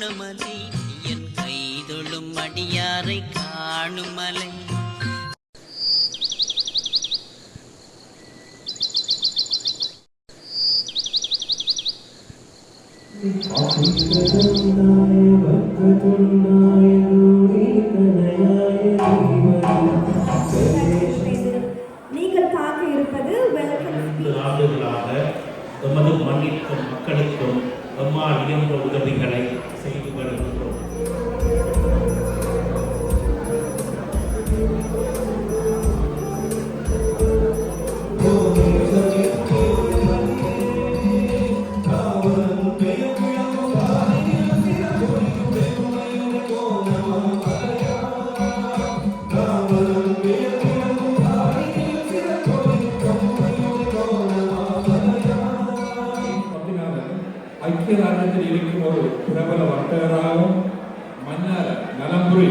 அன்னமலை என் கைதொழும் அடியாரை காணுமலை. நீங்கள் பார்க்க இருப்பது ஆண்டுகளாக எமது மண்ணிற்கும் மக்களுக்கும் எம்மால் இயன்ற உதவிகளை செய்து வருகின்றோம். ஐக்கிய ராஜ்யத்தில் இருக்கும் ஒரு பிரபல வர்த்தகராகவும் மன்னர் நலம்புரி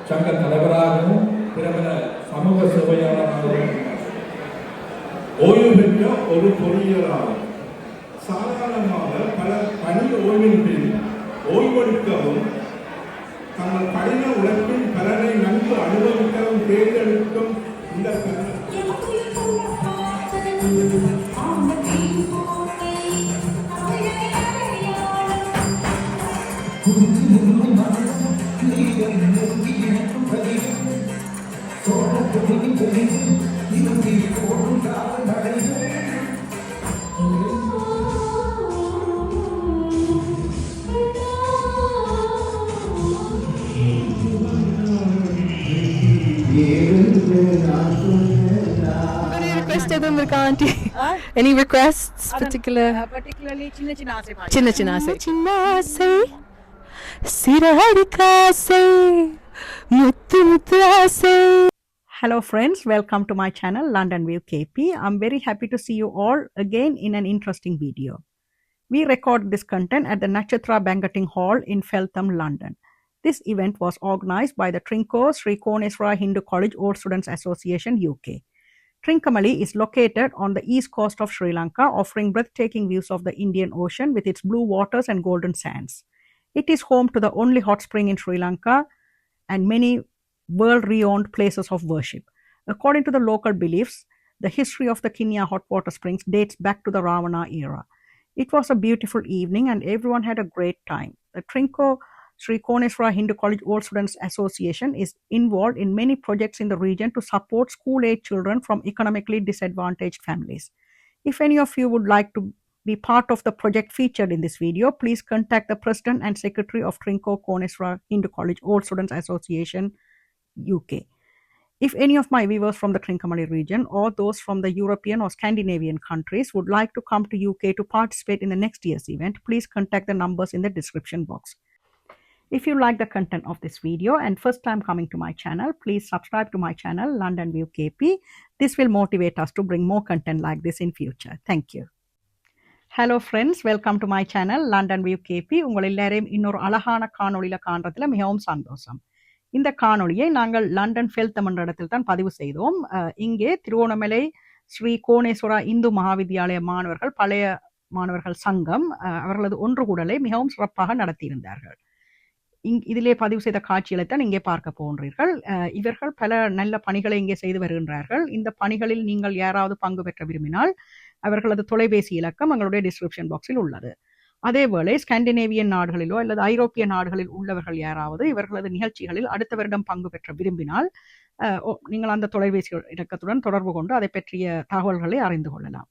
சங்க தலைவராகவும் பிரபல சமூக சேவையாளராகவும் ஓய்வு பெற்ற ஒரு பொறியியலாளர். சாதாரணமாக பல பணி ஓய்வின் பின் ஓய்வெடுக்கவும் தங்கள் கடின உழைப்பின் பலனை நன்கு அனுபவிக்கவும் தேர்ந்தெடுக்கும் இந்த Any requests auntie? Any requests particular? Particularly Chinna Asai. Sirahadikasai. Muttu Asai. Hello friends, welcome to my channel London View KP. I'm very happy to see you all again in an interesting video. We record this content at the Nakshatra Banqueting Hall in Feltham, London. This event was organized by the Trinco Sri Koneswara Hindu College Old Students Association UK. Trincomalee is located on the east coast of Sri Lanka, offering breathtaking views of the Indian Ocean with its blue waters and golden sands. It is home to the only hot spring in Sri Lanka and many world-renowned places of worship. According to the local beliefs, the history of the Kinya hot water springs dates back to the Ravana era. It was a beautiful evening and everyone had a great time. The Trinco Sri Koneswara Hindu College Old Students Association is involved in many projects in the region to support school-age children from economically disadvantaged families. If any of you would like to be part of the project featured in this video, please contact the President and Secretary of Trinco Koneswara Hindu College Old Students Association UK. If any of my viewers from the Trincomalee region or those from the European or Scandinavian countries would like to come to UK to participate in the next year's event, please contact the numbers in the description box. If you like the content of this video and first time coming to my channel, please subscribe to my channel London View KP. This will motivate us to bring more content like this in future. Thank you. Hello friends, welcome to my channel London View KP. உங்கள் எல்லாரையும் இன்னொரு அழகான காணொளியில காண்றதுல மிகவும் சந்தோஷம். இந்த காணொளியை நாங்கள் London ஃபெல்தம் என்ற இடத்தில் தான் பதிவு செய்தோம். இங்கே திருவோணமலை ஸ்ரீ கோணேஸ்வரா இந்து மகாவித்யாலய மாணவர்கள், பழைய மாணவர்கள் சங்கம் அவர்களது ஒன்று கூடலை மிகவும் சிறப்பாக நடத்தியிருந்தார்கள். இதிலே பதிவு செய்த காட்சிகளை தான் இங்கே பார்க்க போன்றீர்கள். இவர்கள் பல நல்ல பணிகளை இங்கே செய்து வருகின்றார்கள். இந்த பணிகளில் நீங்கள் யாராவது பங்கு பெற்ற விரும்பினால் அவர்களது தொலைபேசி இலக்கம் எங்களுடைய டிஸ்கிரிப்ஷன் பாக்ஸில் உள்ளது. அதேவேளை ஸ்காண்டினேவியன் நாடுகளிலோ அல்லது ஐரோப்பிய நாடுகளில் உள்ளவர்கள் யாராவது இவர்களது நிகழ்ச்சிகளில் அடுத்த வருடம் பங்கு பெற்ற விரும்பினால் நீங்கள் அந்த தொலைபேசி இலக்கத்துடன் தொடர்பு கொண்டு அதை பற்றிய தகவல்களை அறிந்து கொள்ளலாம்.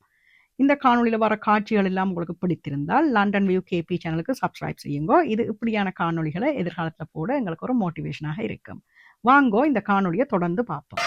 இந்த காணொலியில் வர காட்சிகள் எல்லாம் உங்களுக்கு பிடித்திருந்தால் லண்டன் வியூ கேபி சேனலுக்கு சப்ஸ்கிரைப் செய்யுங்க. இது இப்படியான காணொலிகளை எதிர்காலத்தில் போட எங்களுக்கு ஒரு மோட்டிவேஷனாக இருக்கும். வாங்கோ இந்த காணொலியை தொடர்ந்து பார்ப்போம்.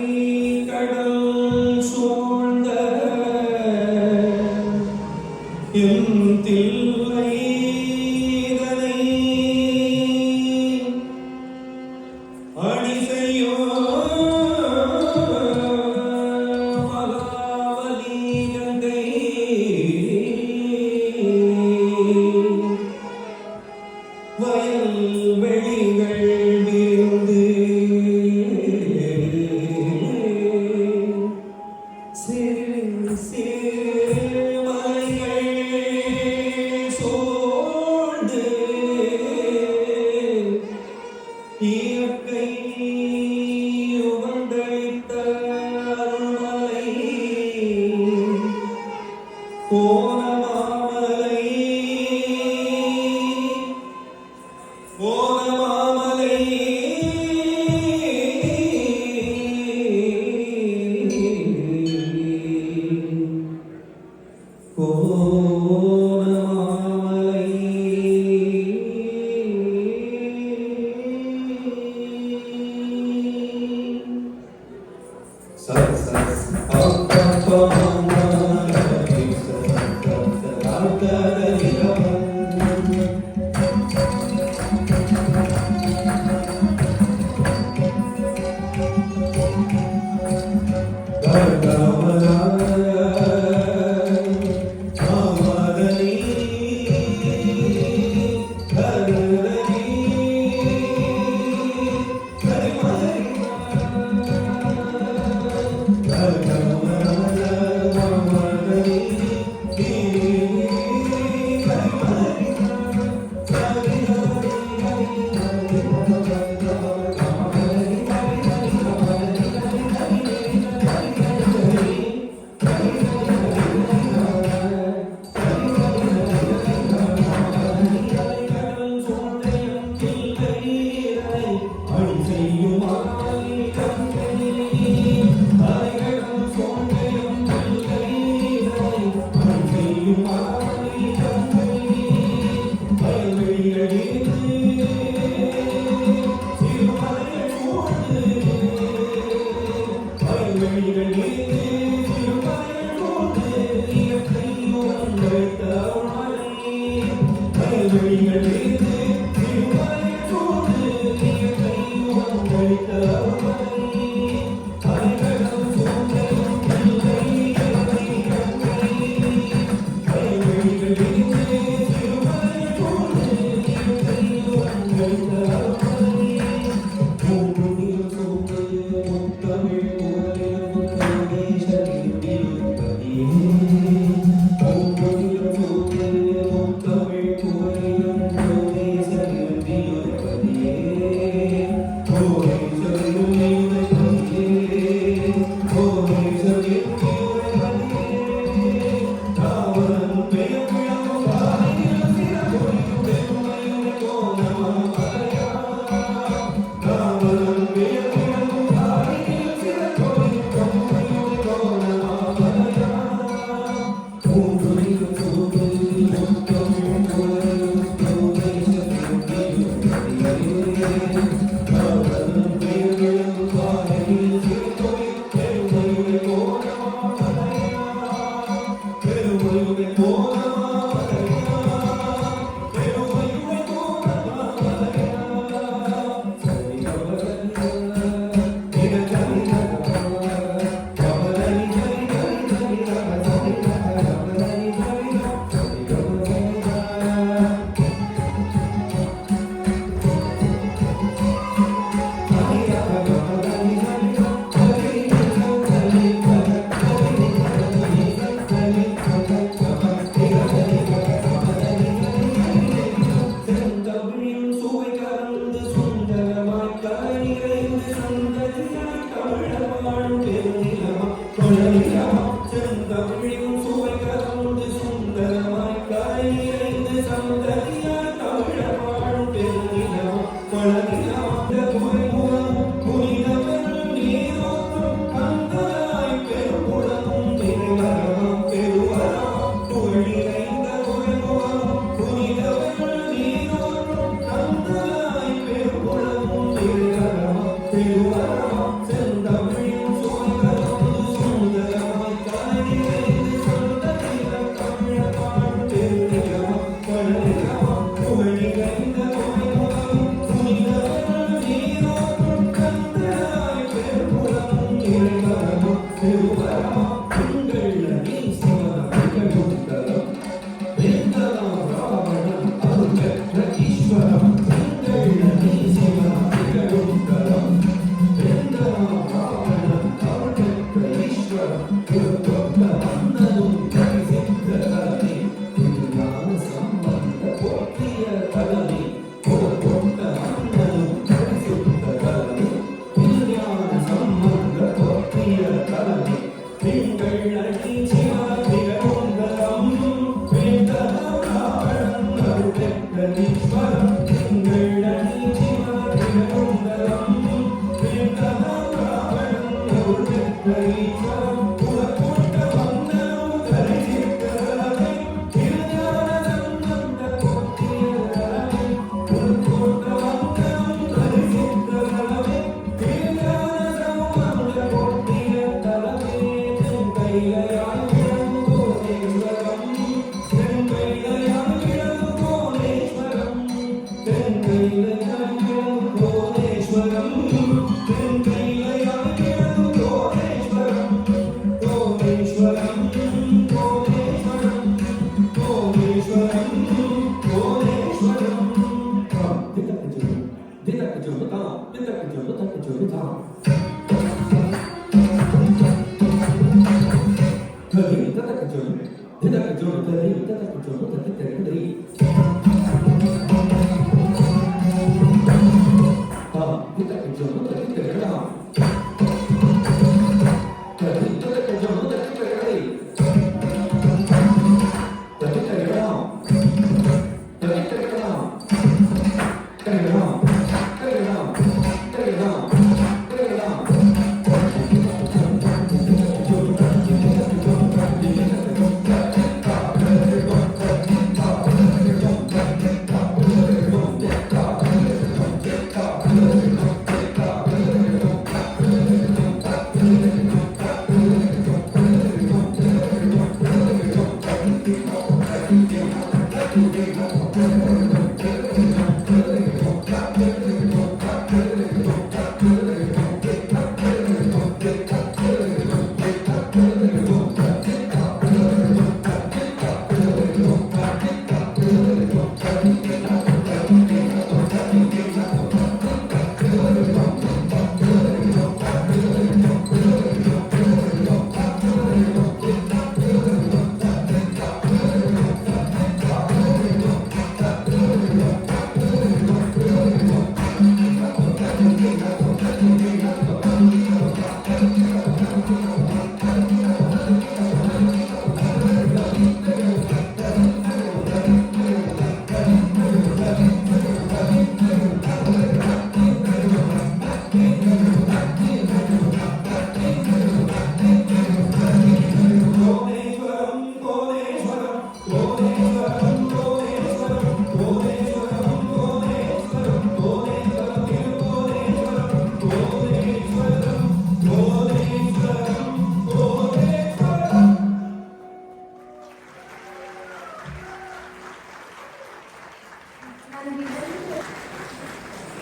அலைகடல் சூழ்ந்த என் தில்லை இதனை அணி செய்யோ மகாவலி கங்கை வயல் வெளிகள் விருந்து மலைகள் சோழ்ந்து இயற்கை உகந்தளித்த அருள்மலை ஓனமாமலை ஓனமாமலை ஓனமாமலை சத் சத் தமிழ்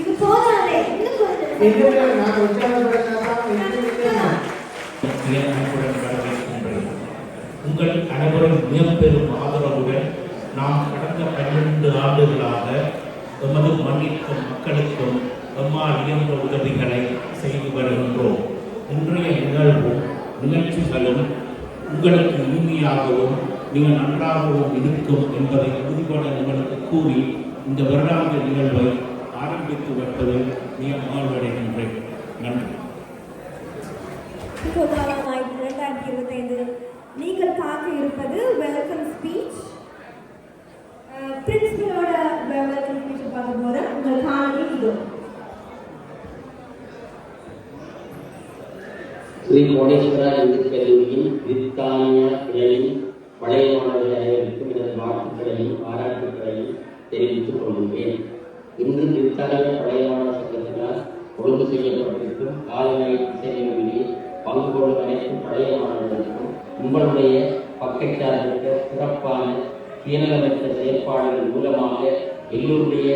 இது போதாதே இன்னும் கொஞ்சம் நான் உற்சாகப்படுத்தினா உங்கள் அனைவரும் மிகப்பெரும் ஆதரவுடன் நாம் கடந்த 12 ஆண்டுகளாக எமது மண்ணிற்கும் மக்களுக்கும் எம்மால் இயன்ற உதவிகளை செய்து வருகின்றோம். இன்றைய நிகழ்ச்சிகளும் உங்களுக்கு இனிமையாகவும் மிக நன்றாகவும் இருக்கும் என்பதை உறுதிபட உங்களுக்கு கூறி இந்த வருடாந்த நிகழ்வை ஆரம்பித்து வைப்பதில் மிக மகிழ்வடைகின்றேன். நன்றி. இப்போதாய் 2025 நீங்கள் பார்க்க இருப்பது வெல்கம் ஸ்பீச். பிரின்சிபலோட வெல்கம் ஸ்பீச் பார்க்க போகிறோம். உங்கள் காணொலி இதோ. ஸ்ரீ கோடேஸ்வரா இந்து கல்லூரியின் பிரித்தானிய கிளையின் பழைய மாணவர்கள் அனைவருக்கும் எனது வாழ்த்துக்களையும் பாராட்டுக்களையும் தெரிவித்துக் கொள்கின்றேன். இன்று பிரித்தானிய பழைய மாணவர் சங்கத்தினால் ஒழுங்கு செய்யப்பட்டிருக்கும் கால்நடை இசை நிகழ்வில் பங்கு கொள்ளும் அனைத்து பழைய மாணவர்களுக்கும் உங்களுடைய பக்கச்சார்பற்ற சிறப்பான சுயநலமற்ற செயற்பாடுகள் மூலமாக எல்லோருடைய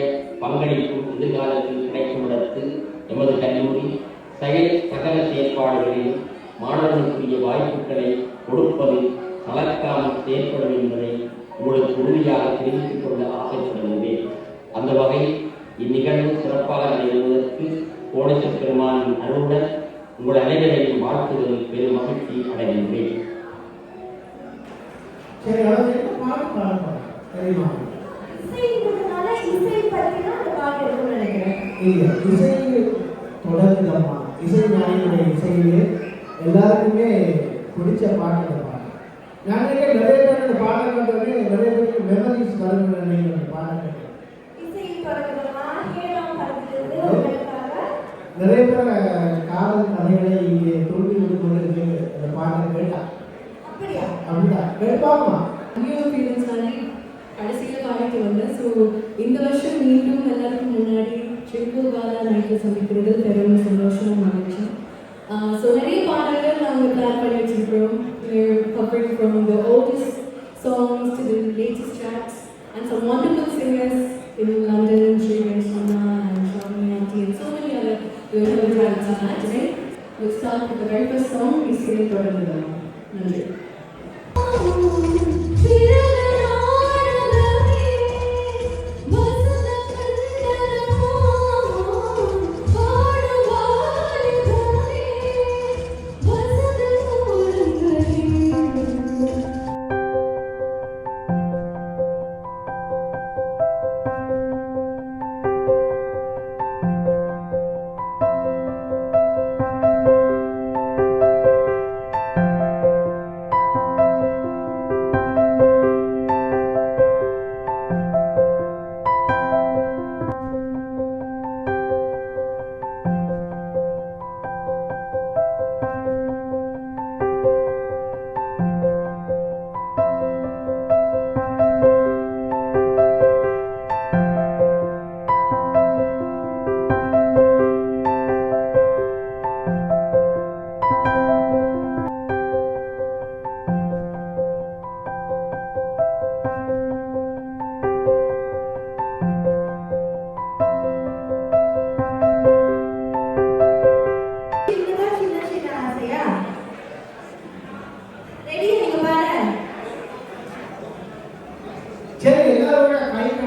பங்களிப்பும் எதிர்காலத்தில் கிடைக்கும் இடத்து எமது கல்லூரி சகல செயற்பாடுகளில் மாணவர்களுக்குரிய வாய்ப்புகளை கொடுப்பதில் கலக்காமல் செயற்படும் என்பதை உங்களுக்கு உறுதியாக தெரிவித்துக் கொள்ள ஆசைப்படுகின்றேன். அந்த வகையில் இந்நிகழ்வு சிறப்பாக நடைபெறுவதற்கு கோடேஸ்வர பெருமானின் அருளுடன் உங்கள் அனைவரையும் வாழ்த்துவதில் பெரும் மகிழ்ச்சி அடைகின்றேன். இசைங்கிறதுனால இசை பற்றி தான் அந்த பாட்டு இருக்கும்னு நினைக்கிறேன். இசை தொடர்ந்துமா இசை ஞானியுடைய இசையிலே எல்லாருக்குமே பிடிச்ச பாட்டு அந்த பாட்டு. நான் நிறைய பேர் அந்த பாடம் கண்டோடனே நிறைய பேருக்கு மெமரிஸ் வரும்னு நினைக்கிறேன். பாடம் இசை தொடர்கிறதுனா ஹேரம் படத்திலிருந்து நிறைய பேர் காதல் கதைகளை இங்கே தோல்வி விடுக்கொண்டு அந்த பாட்டை கேட்டா அப்படியா கேட்பாமா கடைசியில் பாடிட்டு வந்தேன். ஸோ இந்த வருஷம் மீண்டும் எல்லாருக்கும் முன்னாடி ட்ரிபிள்காலா நைட்டில் சந்திக்கிறது பெரும் சந்தோஷமும் மகிழ்ச்சி. ஸோ நிறைய பாடல்கள் நாங்கள் பிளான் பண்ணி வச்சிருக்கிறோம். covering from the oldest songs to the latest tracks and some wonderful singers in London, Sri Ganeshanna and Shamini Auntie and so many other beautiful tracks today. We'll start with the very first song. We sing it together. Nandri.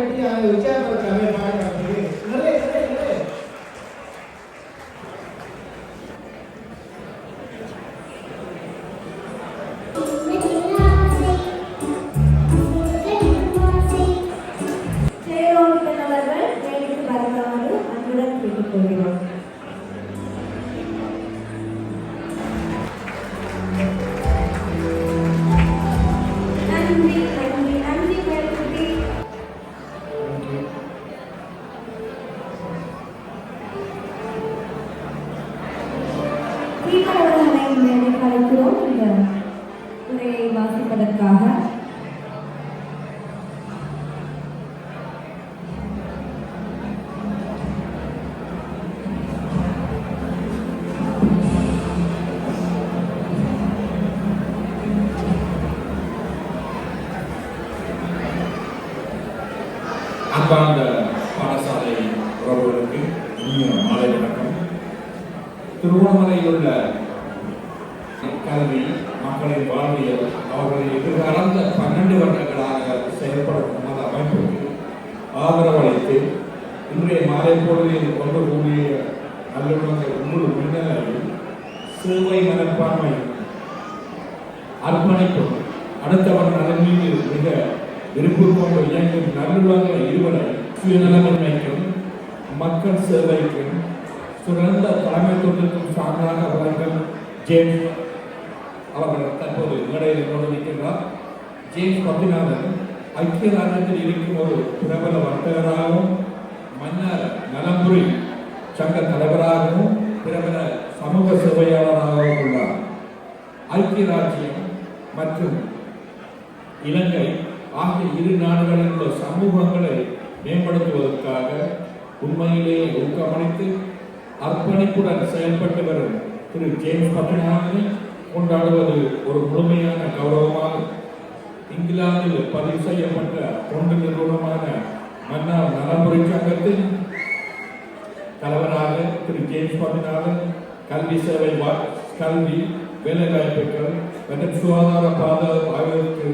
கட்டி அங்கே விசாரணை சபையை பாடுறாங்க நிறைய நிறைய நிறைய ஜெயரோகிதன் அவர்கள் மேடைக்கு வருமாறு அன்புடன் கேட்டுக்கொள்கிறோம். நன்றி நன்றி நன்றி மேற்குட்டி. தீபவர்களை மேடைக்கு அழைக்கிறோம் இந்த உரையை வாசிப்பதற்காக. அன்பார்ந்த பாடசாலை உறவுகளுக்கு இனிய மாலை வணக்கம். திருவண்ணாமலையில் உள்ள கல்வி மக்களின் வாழ்வியல் அவர்களை எதிர்காலந்த 12 வருடங்களாக செயல்படும் நமது அமைப்புக்கு ஆதரவளித்து இன்றைய மாலை பொழுதில் ஒன்று கூடிய நல்லுணங்கள் முழு முன்னணியில் சேவை மனப்பான்மை அர்ப்பணிப்பும் அடுத்தவன் நலன் மீது மிக விருப்பம் கொண்டு இயங்கும் நல்லுள்ளங்களை இருவரை சுயநலமின்மைக்கும் மக்கள் சேவைக்கும் சிறந்த தலைமைத்துவத்திற்கும் சான்றாக அவர்கள் ஜேம்ஸ் அவர்கள் தற்போது மேடையில் கொண்டிருக்கின்றார். ஜேம்ஸ் பத்திநாதன் ஐக்கிய ராஜ்யத்தில் இருக்கும் ஒரு பிரபல வர்த்தகராகவும் மன்னர் நலம்புரி சங்க தலைவராகவும் பிரபல சமூக சேவையாளராகவும் உள்ளார். ஐக்கிய ராஜ்யம் மற்றும் இலங்கை ஆகிய இரு நாடுகளில் உள்ள சமூகங்களை மேம்படுத்துவதற்காக உண்மையிலேயே ஊக்கமளித்து அர்ப்பணிப்புடன் செயல்பட்டு வரும் திரு ஜேம்ஸ் பத்திநாதனை கொண்டாடுவது ஒரு முழுமையான கௌரவமாகும். இங்கிலாந்தில் பதிவு செய்யப்பட்ட தொண்டு நிறுவனமான மன்னார் நலம்புரி சங்கத்தின் தலைவராக திரு ஜேம்ஸ் பத்திநாதன் கல்வி சேவை கல்வி வேலைவாய்ப்புகள் மற்றும் சுகாதார பாதுகாப்பு ஆகியவற்றுக்கு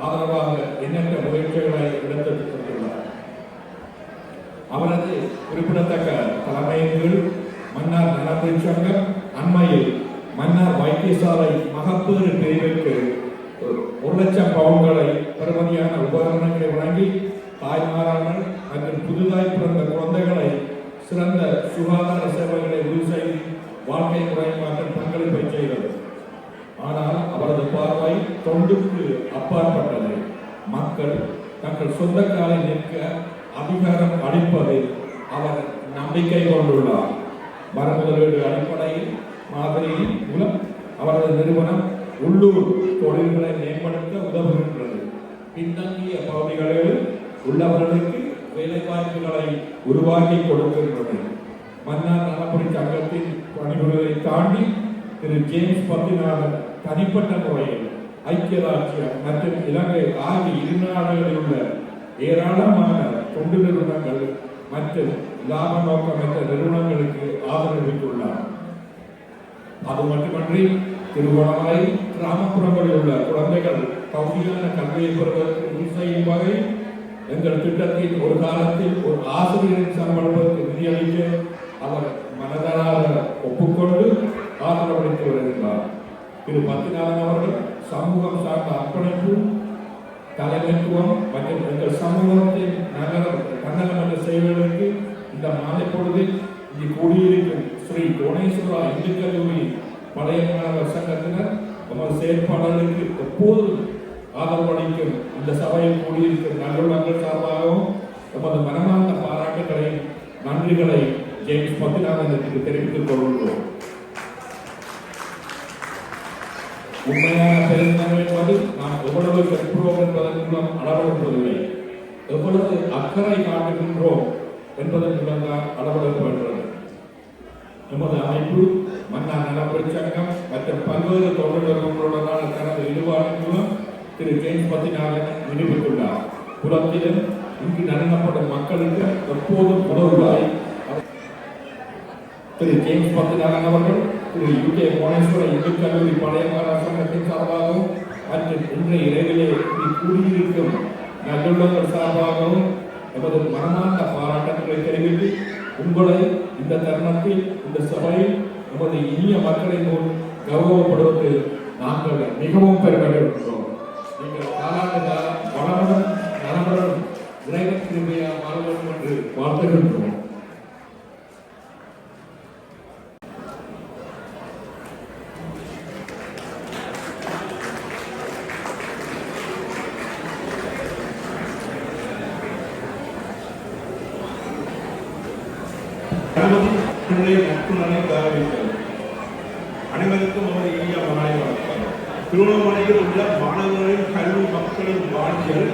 ஆதரவாக எண்ணற்ற முயற்சிகளை எடுத்துள்ளார். அவரது குறிப்பிடத்தக்க தலைமையின் கீழ் மன்னார் நலம்புரி சங்கம் அண்மையில் மன்னார் வைத்தியசாலை மகப்பேறு பிரிவிற்கு 1,00,000 பவுன்களை பெறுமதியான உபகரணங்களை வழங்கி தாய்மாரான மற்றும் புதிதாய் பிறந்த குழந்தைகளை சிறந்த சுகாதார சேவைகளை உறுதி செய்து வாழ்க்கை முறை மாற்றம் பங்களிப்பை செய்தது. ஆனால் அவரது பார்வை தொண்டுக்கு அப்பாற்பட்டது. மக்கள் தங்கள் சொந்த காலில் நிற்க அதிகாரம் அளிப்பதில் அவர் நம்பிக்கை கொண்டுள்ளார். மறுமுதலீடு அடிப்படையில் மாதிரியின் மூலம் அவரது நிறுவனம் உள்ளூர் தொழில்களை மேம்படுத்த உதவுகின்றது. பின்தங்கிய பகுதிகளில் உள்ளவர்களுக்கு வேலைவாய்ப்புகளை உருவாக்கி கொடுக்கின்றது. மன்னார் நலம்புரி சங்கத்தின் பணிபுரிவதை தாண்டி திரு ஜேம்ஸ் பத்திநாதன் தனிப்பட்ட முறையில் ஐக்கிய ராஜ்யம் மற்றும் இலங்கை ஆகிய இரு நாடுகளில் உள்ள ஏராளமான தொண்டு நிறுவனங்கள் மற்றும் லாப நோக்கமற்ற நிறுவனங்களுக்கு ஆதரவிட்டுள்ளார். அது மட்டுமன்றி திருவண்ணாமலை கிராமப்புறங்களில் உள்ள குழந்தைகள் கல்வியான கல்வியை பெறுவதற்கு உறுதி செய்யும் வகை எங்கள் திட்டத்தில் ஒரு காலத்தில் ஒரு ஆசிரியரின் சம்பளத்திற்கு நிதியளிக்க அவர் மனதார ஒப்புக்கொண்டு ஆதரவளித்து வருகிறார். திரு பத்திநாதன் அவர்கள் சமூகம் சார்ந்த அர்ப்பணிப்பு தலைமைத்துவம் மற்றும் எங்கள் சமூகத்தின் தன்னலமற்ற சேவைகளுக்கு இந்த மாலை பொழுதில் இங்கு கூடியிருக்கும் ஸ்ரீ கோணேஸ்வரா இந்து கல்லூரி பழைய மாணவர் சங்கத்தினர் நமது செயற்பாடுகளுக்கு எப்போதும் ஆதரவளிக்கும் இந்த சபையில் கூடியிருக்கும் நல்லுள்ளங்கள் சார்பாகவும் நமது மனமார்ந்த பாராட்டுகளையும் நன்றிகளை ஜேம்ஸ் பத்திநாதனுக்கு தெரிவித்துக் கொள்கிறோம். உண்மையான பெருந்தன்மை என்பது நாம் எவ்வளவு கற்புறோம் என்பதன் மூலம் அளவிடுவதில்லை, எவ்வளவு அக்கறை காட்டுகின்றோம் என்பதன் மூலம் தான் அளவிடப்படுகிறது. நமது அமைப்பு மன்னார் நலம்புரி சங்கம் மற்றும் பல்வேறு தொண்டு நிறுவனங்களுடனான தனது ஈடுபாட்டின் மூலம் திரு ஜேம்ஸ் பத்திநாதன் நிரூபித்துள்ளார். புறத்திலும் இங்கு நடனப்படும் மக்களுக்கு எப்போதும் உதவுவாய் திரு ஜேம்ஸ் பத்திநாதன் அவர்கள் திரு யூகே கோணேஸ்வர இந்து கல்லூரி பழைய மாணவர் சங்கத்தின் சார்பாகவும் மற்றும் இன்றைய இரவிலே கூடியிருக்கும் நல்லுள்ளங்கள் சார்பாகவும் எமது மனமார்ந்த பாராட்டங்களை தெரிவித்து உங்களை இந்த தருணத்தில் இந்த சபையில் நமது இனிய மக்களை போல் கௌரவப்படுவது நாங்கள் மிகவும் பெருமைப்படுகிறோம். நீங்கள் காலாண்டு காலம் வளமுடன் நலமுடன் இறைவன் கிருபையாக வாழ வேண்டும் என்று வாழ்த்துகின்றோம். அனைவருக்கும் ஒரு இனிய மாலை வணக்கம். திருவண்ணாமலையில் உள்ள மாணவர்களின் கல்வி மக்களின் வாழ்க்கைகள்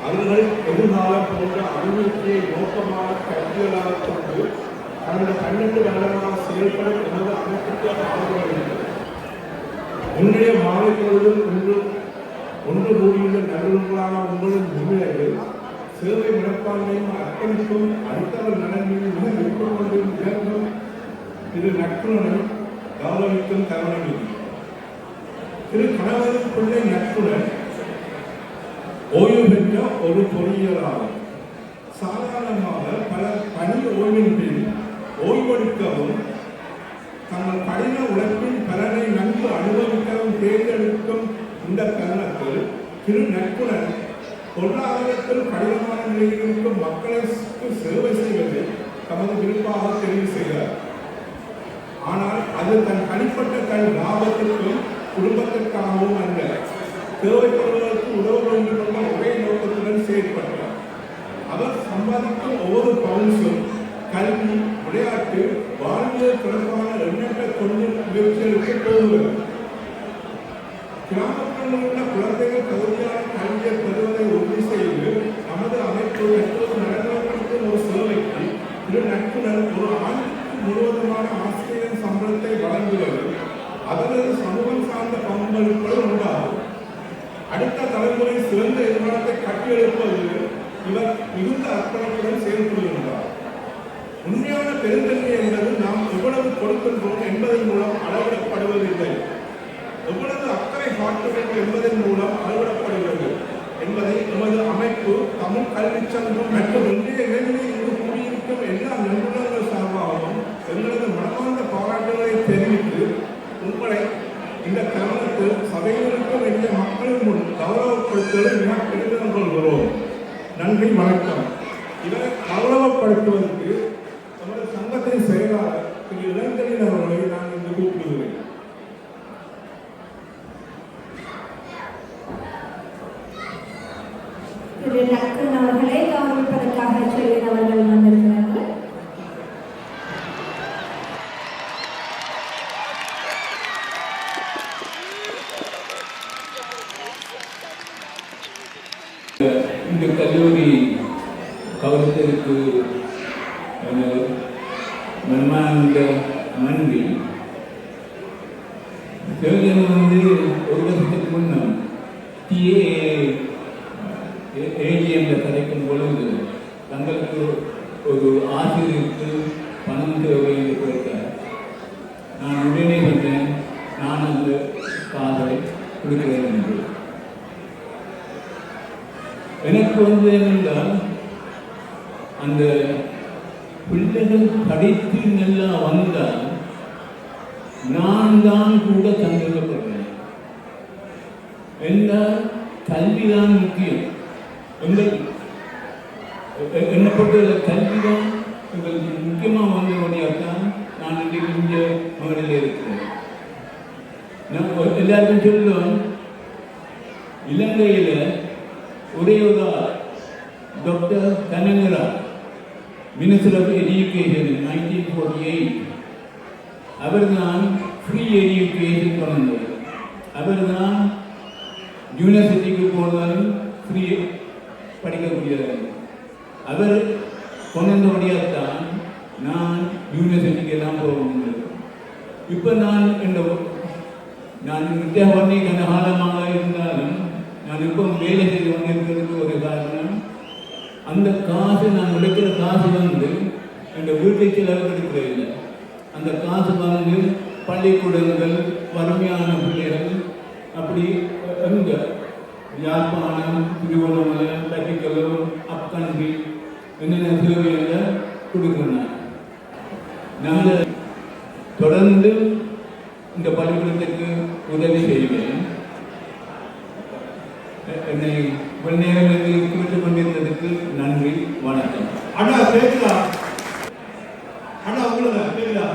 அவர்கள் எதிர்காலம் போன்ற அபிவிருத்தியை நோக்கமாக கல்விகளாக கொண்டு கடந்த 12 வருடமாக செயல்படும் எனது அமைப்புக்கு ஆதரவளித்தது. இன்றைய மாலை பொழுதும் ஒன்று கூடியுள்ள நல்லுறங்களான உங்களின் முன்னிலையில் சேவை மனப்பான்மையும் அர்ப்பணிப்பும் அடுத்தவர் நலன்களில் மிக விருப்பம் கொண்டும் உயர்ந்தும் திரு நட்புணனை கௌரவிக்கும் தருணம் இது. திரு கணவரின் பிள்ளை நட்புணன் ஓய்வு பெற்ற ஒரு பொறியியலாளர். சாதாரணமாக பல பணி ஓய்வின் பின் ஓய்வெடுக்கவும் தங்கள் கடின உழைப்பின் பலனை நன்கு அனுபவிக்கவும் தேர்ந்தெடுக்கும் இந்த தருணத்தில் திரு நட்புணன் பொருளாதாரத்தில் கடினமான நிலையில் இருக்கும் மக்களுக்கு சேவை செய்வதை தமது விருப்பாக தெரிவு செய்தார். ஆனால் அது தன் தனிப்பட்ட லாபத்திற்கும் குடும்பத்திற்காகவும் அல்ல, தேவைப்படுவதற்கு உதவ வேண்டும் என்ற ஒரே நோக்கத்துடன் செயல்பட்டார். அவர் சம்பாதிக்கும் ஒவ்வொரு பவுன்ஸும் கல்வி, விளையாட்டு, வாழ்வியல் தொடர்பான எண்ணற்ற தொண்டு முயற்சிகளுக்கு போகிறது. கிராமப்புறங்களில் உள்ள குழந்தைகள் தகுதியான கல்வியை பெறுவதை உறுதி செய்து நமது அமைப்பு எப்போது நடைமுறைப்படுத்தும் ஒரு சேவைக்கு திரு நட்புணர் ஒரு ஆண்டுக்கு முழுவதுமான ஆசிரியரின் சம்பளத்தை வழங்குவது அதனது சமூகம் சார்ந்த பங்களிப்புகள் உண்டாகும். அடுத்த தலைமுறை சிறந்த எதிர்காலத்தை கட்டியெழுப்பதில் இவர் மிகுந்த அர்ப்பணிப்புடன் செயல்படுகின்றார். உண்மையான பெருந்தன்மை என்பது நாம் எவ்வளவு கொடுக்கின்றோம் என்பதன் மூலம் அளவிடப்படுவதில்லை, எவ்வளவு அக்கறை காட்டுகிறோம் என்பதன் மூலம் அளவிடப்படுகிறது என்பதை எமது அமைப்பு தமிழ் கல்வி சங்கம் மற்றும் இன்றைய இளைஞரை இங்கு கூடியிருக்கும் எல்லா நிறுவனங்கள் சார்பாகவும் எங்களது மனமார்ந்த பாராட்டுகளை தெரிவித்து உங்களை இந்த தருணத்தில் சபையினருக்கும் என்ற மக்களின் முன் கௌரவப்படுத்துவதை மிக பெருமிதம் கொள்கிறோம். நன்றி, வணக்கம். இவரை கௌரவப்படுத்துவதற்கு நமது சங்கத்தின் செயலாளர் திரு இளங்கரின் அவர்களை நான் இங்கு கூப்பிடுகிறேன். திரு நக்கன் அவர்களை கௌரவிப்பதற்காக செல்வன் அவர்கள் வந்திருக்கிறார்கள். இந்த கல்லூரி கவனத்திற்கு மன்மார்ந்த நன்றி. தேர்தல் ஒரு வருஷத்துக்கு முன்னம் ஏஜிஎம்ல கிடைக்கும் பொழுது தங்களுக்கு ஒரு ஆசிரியருக்கு பணம் தேவை என்று கேட்டார். நான் உடனே சொன்னேன், நான் அந்த காதை கொடுக்கிறேன் என்று. எனக்கு என்னென்றால் அந்த பிள்ளைகள் படித்து நல்லா வந்தால் நான் தான் கூட சந்தேகப்படுறேன். என்றால் கல்விதான் முக்கியம். என்னை பொறுத்த கல்விதான் எங்களுக்கு முக்கியமாக வந்தபடியால்தான் நான் இன்றைக்கு இங்கே மகளில் இருக்கிறேன். நான் எல்லாருக்கும் சொல்லுவேன், இலங்கையில் ஒரே ஒரு doctor Kanagaraj minister of education 1948 அவர் தான் ஃப்ரீ எஜுகேஷன் கொண்டவர். அவர் தான் யூனிவர்சிட்டிக்கு போனாலும் ஃப்ரீ படிக்கக்கூடியவர். அவர் கொண்டபடியால்தான் நான் யூனிவர்சிட்டிக்கு எல்லாம் போக முடியும். இப்போ நான் வித்தியாவண்ணி கனகாலமாக இருந்தாலும் நான் இப்போ வேலை செய்து கொண்டிருக்கிறதுக்கு ஒரு காரணம், அந்த காசு நான் உழைக்கிற காசு எங்கள் வீட்டை செலவு எடுக்கிறதில்லை. அந்த காசு பள்ளிக்கூடங்கள், வறுமையான பிள்ளைகள், அப்படி யாழ்ப்பாணம், திருவண்ணாமலை, தட்டிக்கல்லூர், அப்கண்ட்ரி என்னென்ன சேவைகளை கொடுக்குறோம். நாங்கள் தொடர்ந்து இந்த பள்ளிக்கூடத்துக்கு உதவி செய்வேன். என்னை வெள்ளையர்களுக்கு குறித்துக் கொண்டிருந்ததுக்கு நன்றி, வணக்கம். அண்ணா கேட்குதா? அண்ணா உங்களுக்கு கேட்குதா?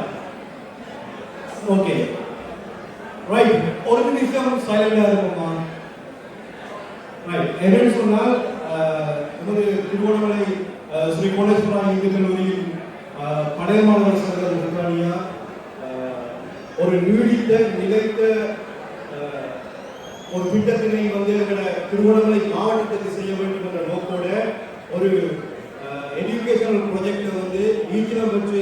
Okay right. ஒரு நிமிஷம் சைலண்டாக இருக்குமா? ரைட். என்னன்னு சொன்னால் நமது திருவண்ணாமலை ஸ்ரீ கோணேஸ்வரா இந்து கல்லூரியில் பழைய மாணவர் சங்க பிரித்தானியா ஒரு நீடித்த நிலைத்த ஒரு திட்டத்தினை வந்து எங்களை திருவண்ணாமலை மாவட்டத்துக்கு செய்ய வேண்டும் என்ற நோக்கோட ஒரு எஜுகேஷனல் ப்ராஜெக்டை வந்து ஈச்சனம் பெற்று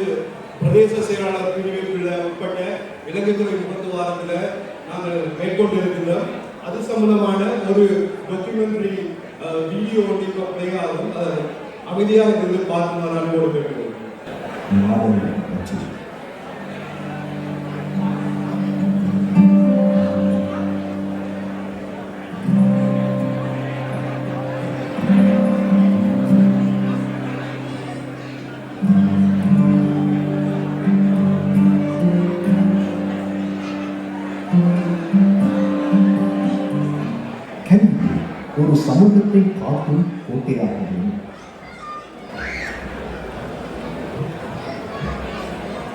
பிரதேச செயலாளர் பிரிவுகளில் உட்பட்ட இலங்கைத்துறை முகத்துவாரத்தில் நாங்கள் மேற்கொண்டு இருக்கின்றோம். அது சம்பந்தமான ஒரு டாக்குமெண்ட்ரி வீடியோ ஒன்று இப்போ பிளே ஆகும். அதை அமைதியாக இருந்து பார்த்து நான் அனுபவம் கேட்கிறோம். ஒரு சமூகத்தை காக்கும் கோட்டையாகவும்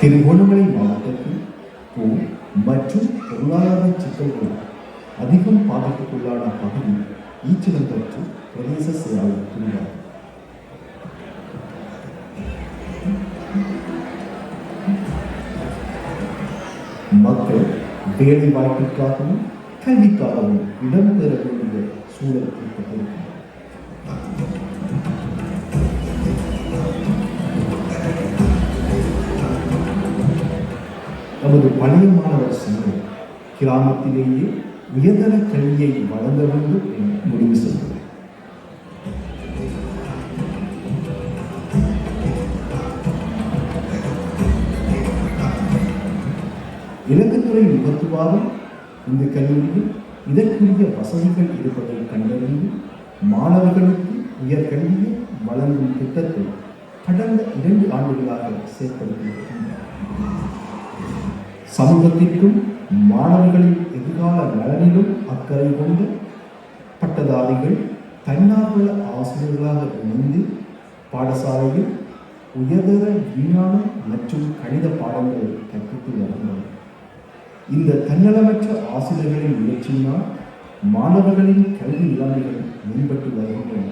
திருகோணமலை மாவட்டத்தில் போர் மற்றும் பொருளாதார சிக்கல்கள் அதிகம் பாதிப்புக்குள்ளான பகுதி ஈச்சனம் பற்றி பிரதேச செயலாளர் கூறினார். மக்கள் வேலை வாய்ப்பிற்காகவும் கல்விக்காகவும் இடம்பெற வேண்டிய சூழல் ஏற்பட்டிருக்கிறது. நமது பழைய மாணவர் சங்கம் கிராமத்திலேயே உயர்தர கல்வியை வழங்க வேண்டும் என்று முடிவு செய்தது. இலங்கைத்துறை முகத்துவாரம் இந்த கல்லூரியில் இதற்குரிய வசதிகள் இருப்பதை கண்டறிந்து மாணவர்களுக்கு உயர்கல்வியை வழங்கும் திட்டத்தை கடந்த 2 ஆண்டுகளாக செயற்படுத்தியிருக்கின்றனர். சமூகத்திற்கும் மாணவர்களின் எதிர்கால நலனிலும் அக்கறை கொண்ட பட்டதாரிகள் தன்னார்வ ஆசிரியர்களாக இணைந்து பாடசாலையில் உயர்தர விஞ்ஞானம் மற்றும் கணித பாடங்களை கற்பித்து வருகின்றனர். இந்த தன்னலமற்ற ஆசிரியர்களின் முயற்சியினால் மாணவர்களின் கல்வி நிலைமைகள் மேம்பட்டு வருகின்றன.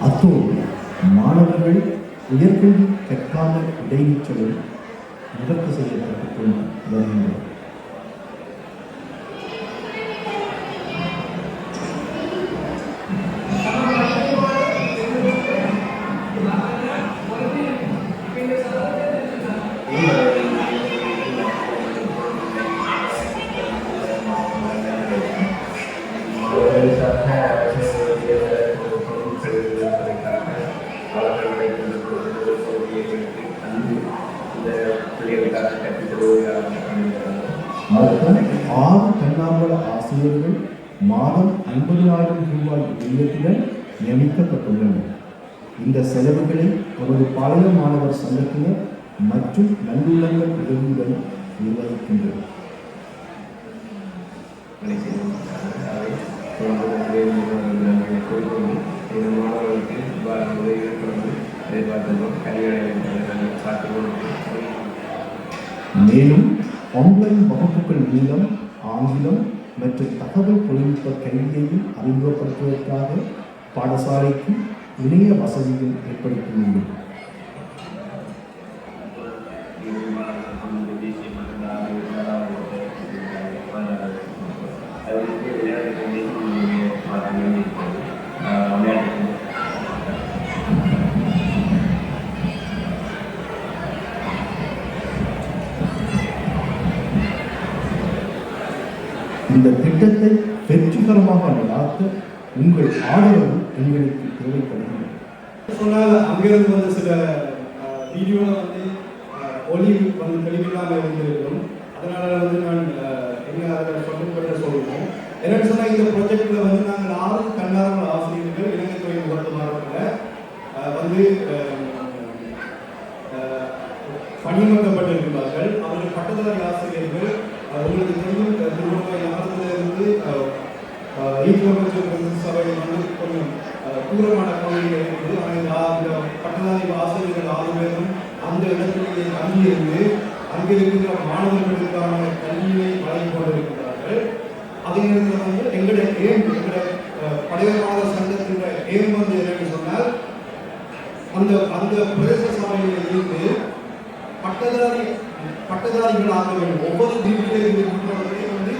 அத்தோடு மாணவர்கள் உயர்கல்வி கற்கால இடைநிற்றலை நிவர்த்தி செய்யப்பட்டுக் கொண்டு வருகின்றனர். மொத்தம் 6 தன்னார்வல ஆசிரியர்கள் மாதம் 50,000 ரூபாய் ஊதியத்துடன் நியமிக்கப்பட்டுள்ளனர். இந்த செலவுகளை நமது பழைய மாணவர் சங்கத்தினர் மற்றும் நல்லுள்ளங்கள் உதவியுடன் நிர்வகிக்கின்றனர். மேலும் ஆன்லைன் வகுப்புகள் மூலம் ஆங்கிலம், மற்றும் தகவல் தொழில்நுட்ப கல்வியையும் அறிமுகப்படுத்துவதற்காக பாடசாலைக்கு இணைய வசதிகள் ஏற்படுத்தியுள்ளது. இந்த திட்டத்தை வெற்றிகரமாக நடாத்த உங்கள் ஆதரவு எங்களுக்கு தேவைப்படுகிறது. சொன்னால் அங்கிருந்து வந்து சில வீடியோவில் வந்து ஒலி வந்து தெளிவில்லாமல் இருந்திருக்கும். அதனால வந்து நான் என்ன அதில் சொல்லுவேன். என்னென்னு சொன்னால் இந்த ப்ராஜெக்டில் வந்து நாங்கள் 6 தன்னார்வ ஆசிரியர்கள் இலங்கைத்துறை முகத்துமாரத்தில் வந்து பணியமர்த்தப்பட்டிருக்கிறார்கள். அவர்கள் பட்டதாரி ஆசிரியர்கள். உங்களுக்கு தெரியும் நகரத்திலிருந்து சபை வந்து கொஞ்சம் தூரமான பகுதியில் இருக்குது. அந்த பட்டதாரி ஆசிரியர்கள் 6 பேரும் அந்த இடத்திலேயே தங்கியிருந்து அங்கே இருக்கிற மாணவர்களுக்கான கல்வியை வழங்கி கொண்டிருக்கிறார்கள். அதே நேரத்தில் வந்து எங்களுடைய படையமாத சங்கத்தின் ஏம் வந்து என்னன்னு சொன்னால் அந்த பிரதேச சபையில் இருந்து பட்டதாரிகள் ஆக வேண்டும். ஒவ்வொரு வீட்டிலே இருக்கின்றவர்களே வந்து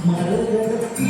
மரகத்தி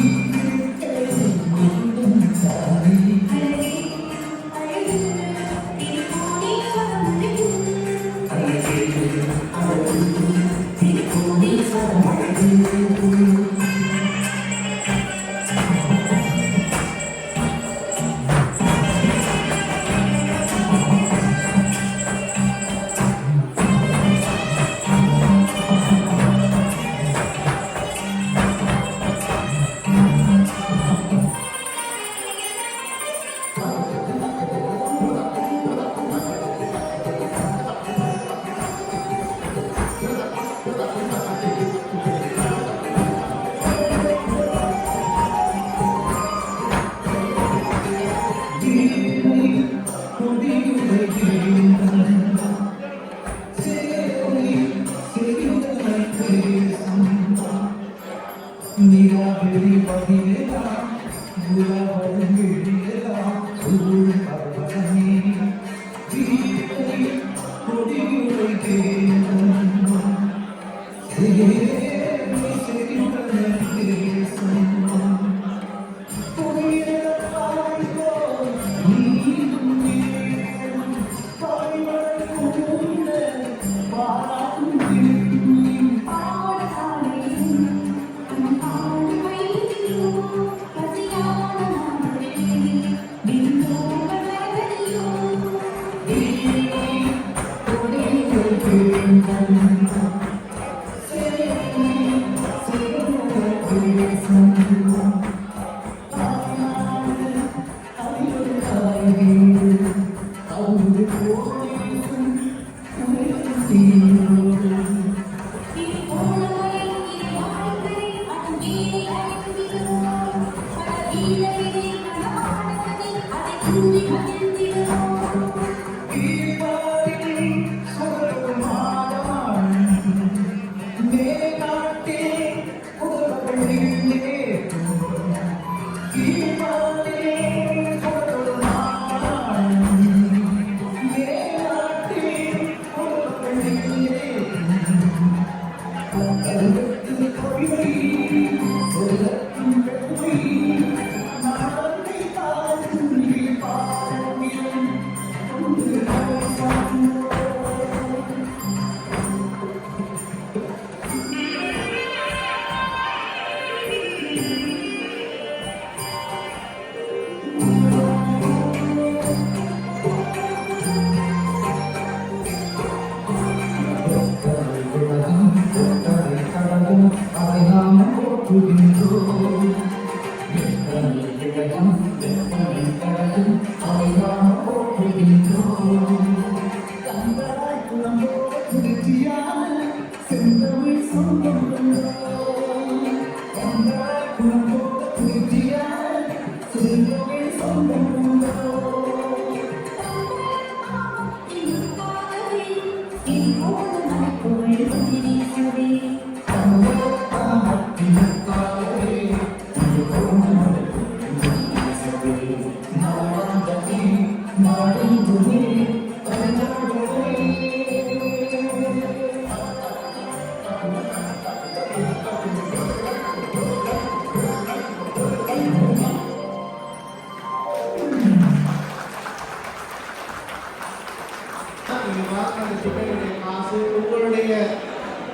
உங்களுடைய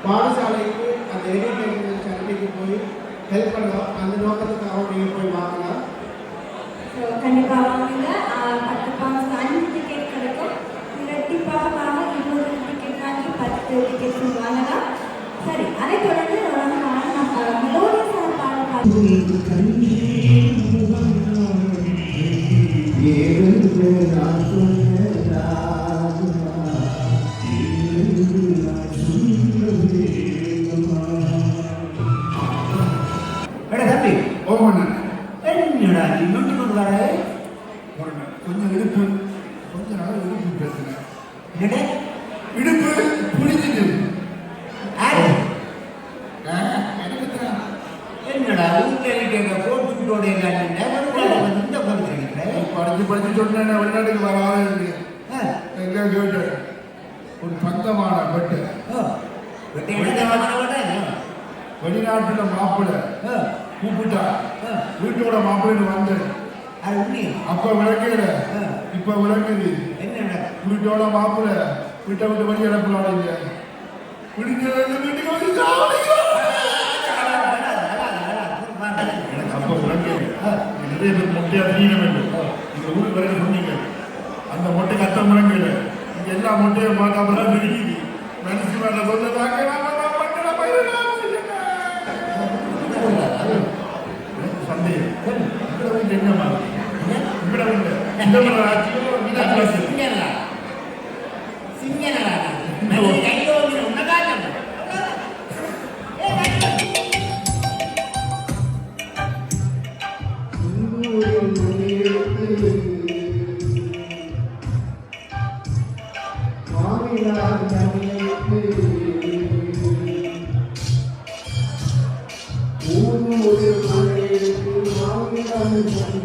பாடசாலைக்கு அந்த எஜுகேஷன் சர்டிஃபிகேட் போய் ஹெல்ப் பண்ணலாம். அந்த நோக்கத்துக்காக நீங்கள் போய் வாங்கலாம். கண்டிப்பாக வாங்குங்க. 10 பவுன்ஸ்க்கு 5 டிக்கெட் கிடைக்கும். இரட்டிப்பாக வாங்க 20 டிக்கெட் வாங்கி 10 டிக்கெட்ஸ் வாங்கலாம். சரி, அதை தொடர்ந்து மெலோடி சார் கொஞ்சம் இடுப்பு கொஞ்ச நாள் இடுப்பு பேசுனேன். இடுப்பு பிடிச்சிட்டு என்னடா வீட்டில் போட்டுட்டோட படிச்சு சொன்னேன். வெளிநாட்டுக்கு வர ஆள் இருக்கு. எங்க கேட்டு ஒரு பந்தமான பெட்டு வெளிநாட்டுல மாப்பிள்ளை கூப்பிட்டா வீட்டோட மாப்பிள்ளைன்னு வந்து அப்ப விளக்கல இப்ப விளக்குது. வீட்டோட மாப்பிள்ளை வீட்டை விட்டு வழி இழப்பினாங்க. பிடிக்கிறது வீட்டுக்கு வந்து அப்ப விளக்கு நிறைய பேர் மொட்டையா தீன வேண்டும். இந்த ஊருக்கு வரைக்கும் சொன்னீங்க அந்த மொட்டை கத்த விளங்கல. இங்க எல்லா மொட்டையும் பார்க்காம தான் தெரியுது. மனசு மேல சொன்னதாக சந்தேகம் என்ன மாதிரி மாமியார் Thank you.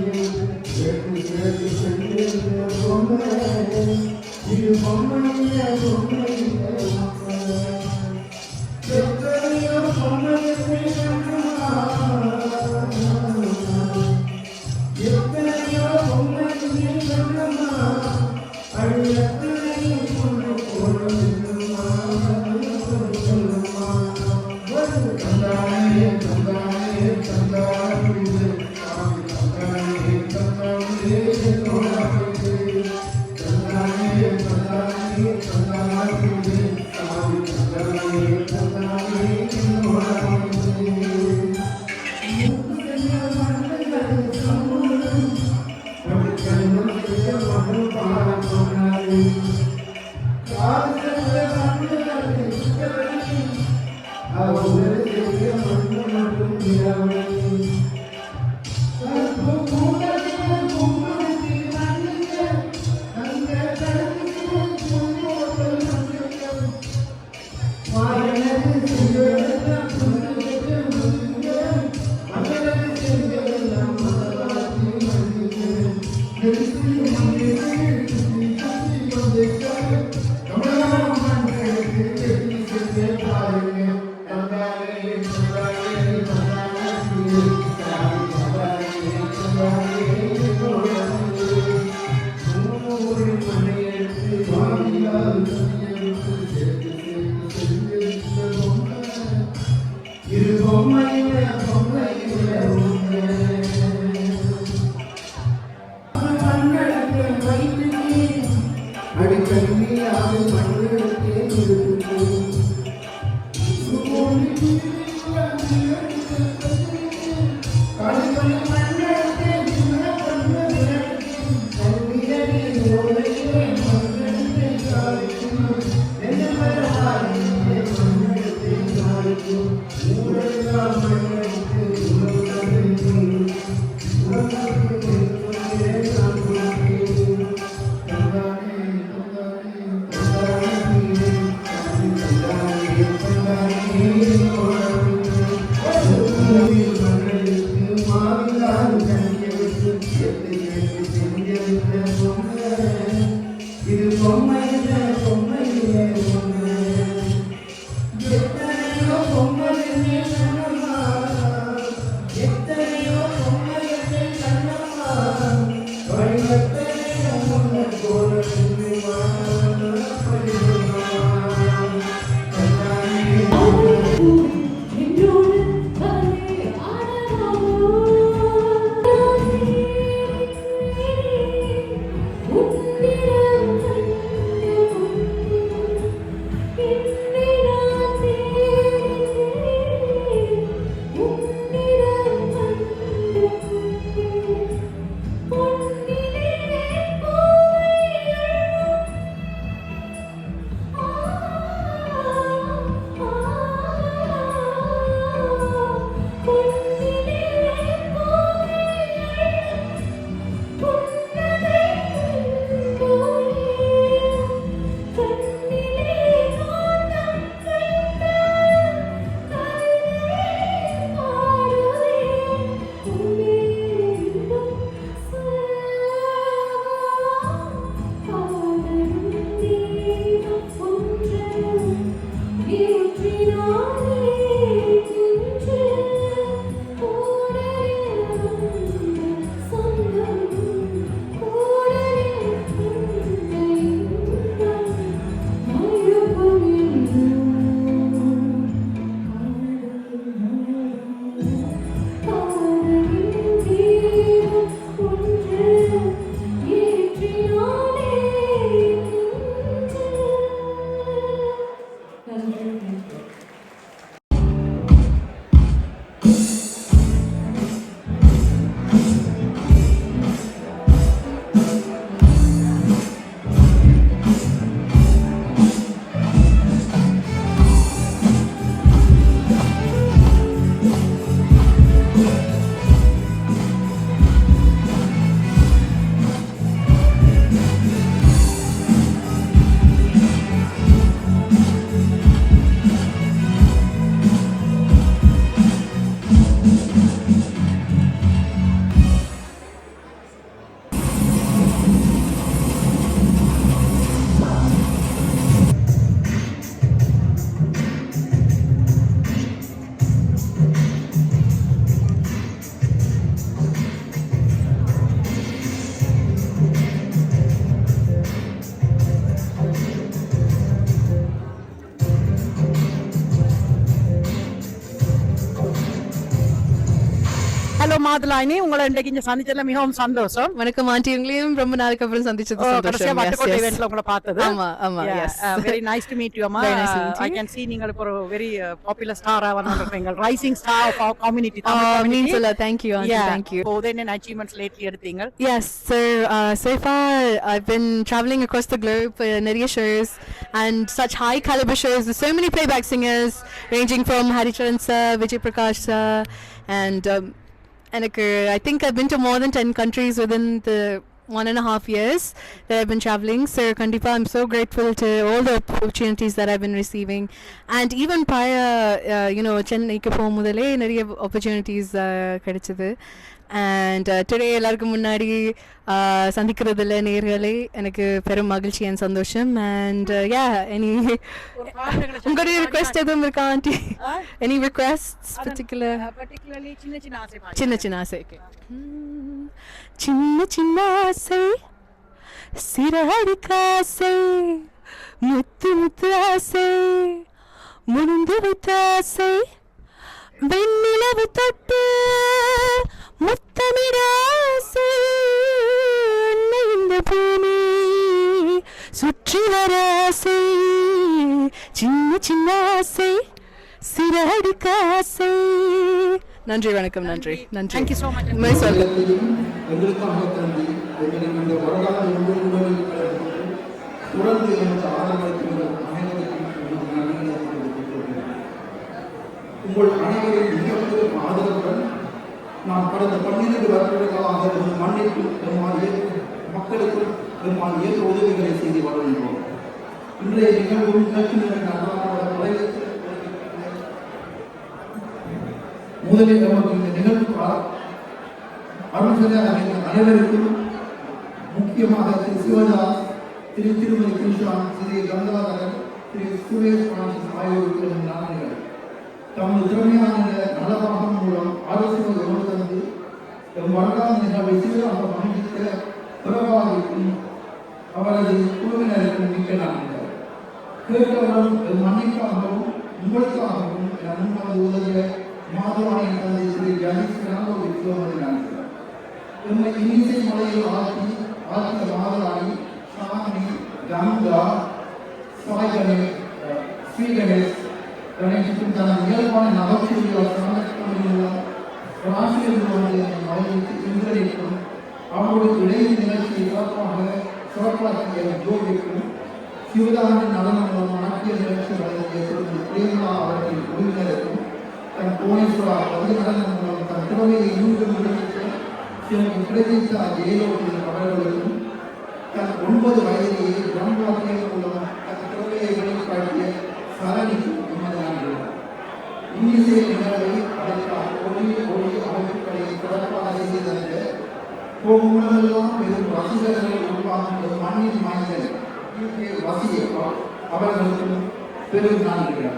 வணக்கம் மாதுளாயினி, உங்களை இன்றைக்கு இங்க சந்திச்சதுல மிகவும் சந்தோஷம். வணக்கம் ஆண்டி, உங்களையும் ரொம்ப நாளுக்கு அப்புறம் சந்திச்சது கடைசியா வட்டுக்கோட்டை eventல உங்களை பார்த்தது. ஆமா ஆமா yes very nice to meet you அம்மா. Very nice to meet you. I can see நீங்க இப்போ ஒரு very popular star ஆ வந்திருக்கீங்க, rising star of our community. means a lot. Thank you auntie. Thank you. So then any achievements lately எடுத்தீங்க? Yes sir, so far I've been traveling across the globe for நிறைய shows and such high caliber shows with so many playback singers ranging from Haricharan sir, Vijay Prakash sir, and I think I've been to more than 10 countries within the 1.5 years that I've been traveling. So Kandipa, I'm so grateful to all the opportunities that I've been receiving, and even prior Chennai ku pomudale nariya opportunities kedichadu. And today எல்லாருக்கும் முன்னாடி சந்திக்கிறதுல நேர்களே எனக்கு பெரும் மகிழ்ச்சி and சந்தோஷம். And உங்களுடைய request எதுவும் இருக்கா ஆண்டி? Any requests particularly சின்ன ஆசை? சின்ன சின்ன ஆசை, சிறகடிக்க ஆசை, முத்து முத்து ஆசை, முடிந்து வைத்த ஆசை, வெண்ணிலவு தொட்டு முத்தமிட ஆசை, என்னை இந்த பூமி சுற்றி வர ஆசை, சின்ன சின்ன ஆசை, சிறகடிக்க ஆசை. நன்றி, வணக்கம். நன்றி. Thank you so much. எங்களுக்காக தந்தி எங்களுக்கு இந்த வரலாறு தொடர்ந்து எங்களுக்கு ஆதரவளிக்கின்ற அனைவருக்கும் உங்கள் அனைவரின் மிகப்பெரும் ஆதரவுடன் நான் கடந்த 12 வருடங்களாக மண்ணிற்கும் மக்களுக்கும் பெருமாள் ஏற்ற உதவிகளை செய்து வருகின்றோம். இன்றைய நிகழ்வும் முதலில் நமக்கு இந்த நிகழ்வு அருள்செய்த அனைவருக்கும் முக்கியமாக திரு சிவதாஸ், திரு திருமதி கிருஷ்ணன், திரு கங்காதரன், திரு சுரேஷ் பிரான்சிஸ் ஆகியோருக்கு நன்றிகள். தமது திறமையான நலவாகம் மூலம் ஆலோசனை தந்து வரலாறு நிகழ்வை சீராக அமைக்க பிரபாவிக்கும் அவரது குழுவினருக்கும் மிக்க நன்றிகள். கேட்டவரும் மண்ணிற்காகவும் உங்களுக்காகவும் முன்வந்து உதவிய மாதவானின் தந்தை திரு ஜனீஸ்வரன் விக்ரமதி நன்றிகள். எம்மை இன்னிசை மலையில் ஆற்றிய மாதவாணி சாமி, கங்கா, சாய் கணேஷ், ஸ்ரீ கணேஷுக்கும் தனது இயல்பான நகைச்சுவையால் மூலம் ராசியில் மலைக்கு இந்திரனுக்கும் அவருடைய இடையில் நிகழ்ச்சியை சிறப்பாக்கிய ஜோதிக்கும் சிவதானின் நலன் மூலம் நாட்டிய நிகழ்ச்சி வழங்கிய திருமதி பிரேமலா அவர்களின் குழுவினருக்கும் தன் கோணேஸ்வரா பதிநலன் மூலம் தன் திறமையை இன்னும் முடிவிக்க பிரதிஷ்டா ஜெயலோகத்தின் அவர்களுக்கும் தன் 9 வயதிலேயே பிரம்மாவின் மூலம் தன் திறமையை வெளிக்காட்டிய சரணிக்கும் இன்னிசை நிகழ்வை அழைத்தார். ஒளி அமைப்புகளை சிறப்பாக செய்தது போகும்போதெல்லாம் பெரும் ரசிகர்களை உருவாக்கும் மண்ணின் மைந்தர் வசியப்பா அவர்களுக்கும் பெரும் நன்றிகள்.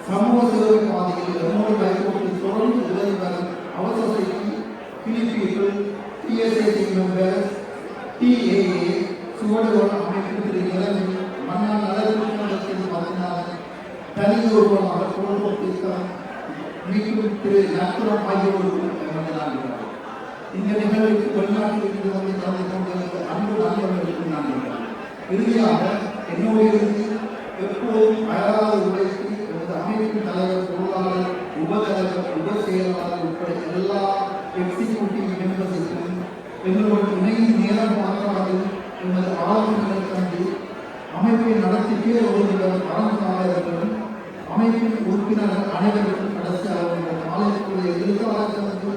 சமூக சேவை பாதையில் எம்மோடு வைகோட்டில் தொடர்ந்து உதவி வரும் அவசரத்தை பிலிப்பீர்கள், TSA மெம்பர்ஸ், TAA சுவடுகோள் அமைப்பு திரு நிலவி மன்னால் நலத்திட்டத்தில் 14 தனியொருவராக பொருட்படுத்தியிருக்கிறார். மீண்டும் திரு நத்துரம் ஆகியோருக்கும் நன்றிகள். இந்த நிகழ்வுக்கு வெளிநாட்டில் இருந்து வந்து கலந்து கொண்டிருந்த அன்பு நண்பர்களுக்கும் நன்றிகள். இறுதியாக என்னுடைய எப்போதும் அயராத உழைத்து எனது அமைப்பின் தலைவர், பொருளாளர், உபதலைவர், செயலாளர் உட்பட எல்லா எக்ஸிக்யூட்டிவ் மெம்பர்ஸுக்கும் எங்களோட இணையும் நேரம் மாற்றாது எமது ஆலோசனைகள் கண்டு அமைப்பை நடத்திக்கே ஒருவர் பரந்தாளர்களும் அமைப்பின் உறுப்பினர்கள் அனைவருக்கும் கடைசியாக ஆலயத்துடைய எதிர்காலத்திலிருந்து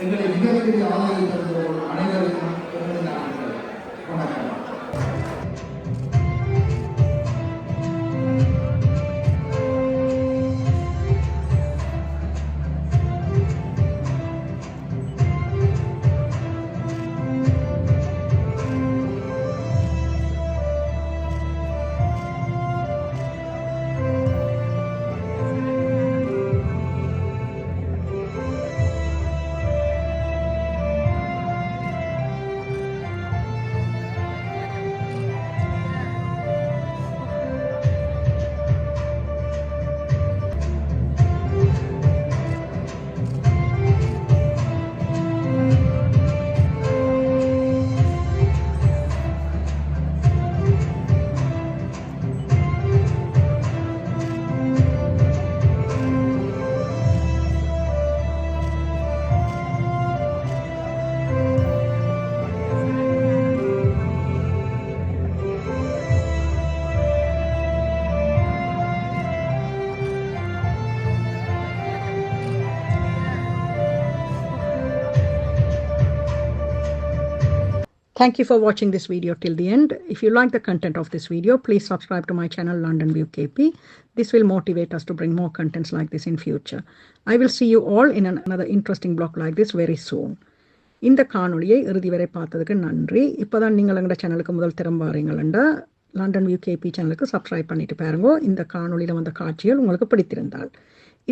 எங்களை மிகப்பெரிய ஆதரவு தந்தவர்கள் அனைவருக்கும் நன்றிகள். வணக்கம். Thank you for watching this video till the end. If you like the content of this video, please subscribe to my channel London View KP. This will motivate us to bring more contents like this in future. I will see you all in another interesting blog like this very soon. இந்த காணொளியை இறுதி வரை பார்த்ததுக்கு நன்றி. இப்போதான் நீங்கள் எங்களோட சேனலுக்கு முதல் திறம் வாரீங்களா லண்டன் வியூ கேபி சேனலுக்கு சப்ஸ்கிரைப் பண்ணிட்டு பாருங்க. இந்த காணொளியில் வந்த காட்சிகள் உங்களுக்கு பிடித்திருந்தால்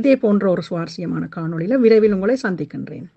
இதே போன்ற ஒரு சுவாரஸ்யமான காணொளியில் விரைவில் உங்களை சந்திக்கின்றேன்.